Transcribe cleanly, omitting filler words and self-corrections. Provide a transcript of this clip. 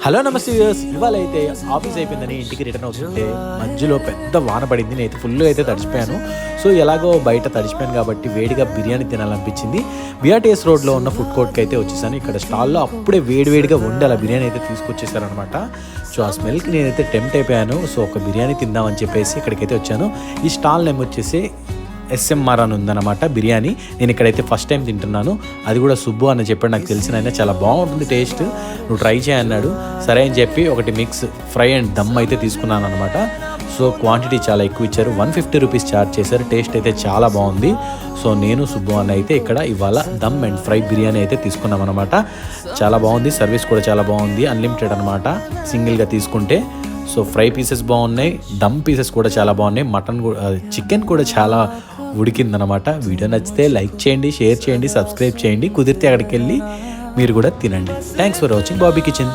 Hello నమస్తే viewers, ఇవాళ అయితే ఆఫీస్ అయిపోయిందని ఇంటికి రిటర్న్ అవుతుంటే మధ్యలో పెద్ద వాన పడింది. నేనైతే ఫుల్ అయితే తడిచిపోయాను. సో ఎలాగో బయట తడిచిపోయాను కాబట్టి వేడిగా బిర్యానీ తినాలనిపించింది. బిఆర్టీఎస్ రోడ్లో ఉన్న ఫుడ్ కోర్ట్కి అయితే వచ్చేసాను. ఇక్కడ స్టాల్లో అప్పుడే వేడివేడిగా వండి అలా బిర్యానీ అయితే తీసుకొచ్చేసారనమాట. సో ఆ స్మెల్కి నేనైతే టెంప్ట్ అయిపోయాను. సో ఒక బిర్యానీ తిందామని చెప్పేసి ఇక్కడికైతే వచ్చాను. ఈ స్టాల్ నేమ్ వచ్చేసి ఎస్ఎంఆర్ అని ఉందన్నమాట బిర్యానీ. నేను ఇక్కడైతే ఫస్ట్ టైం తింటున్నాను. అది కూడా సుబ్బు అని చెప్పాడు, నాకు తెలిసిన ఆయన. చాలా బాగుంటుంది టేస్ట్, నువ్వు ట్రై చేయన్నాడు. సరే అని చెప్పి ఒకటి మిక్స్ ఫ్రై అండ్ దమ్ అయితే తీసుకున్నాను అనమాట. సో క్వాంటిటీ చాలా ఎక్కువ ఇచ్చారు, 150 రూపీస్ ఛార్జ్ చేశారు. టేస్ట్ అయితే చాలా బాగుంది. సో నేను సుబ్బు అన్న అయితే ఇక్కడ ఇవాళ దమ్ అండ్ ఫ్రై బిర్యానీ అయితే తీసుకున్నాం అనమాట. చాలా బాగుంది, సర్వీస్ కూడా చాలా బాగుంది. అన్లిమిటెడ్ అనమాట సింగిల్గా తీసుకుంటే. సో ఫ్రై పీసెస్ బాగున్నాయి, దమ్ పీసెస్ కూడా చాలా బాగున్నాయి. మటన్ కూడా, చికెన్ కూడా చాలా ఉడికిందనమాట. వీడియో నచ్చితే లైక్ చేయండి, షేర్ చేయండి, సబ్స్క్రైబ్ చేయండి. కుదిరితే అక్కడికి వెళ్ళి మీరు కూడా తినండి. Thanks for watching Bobby kitchen.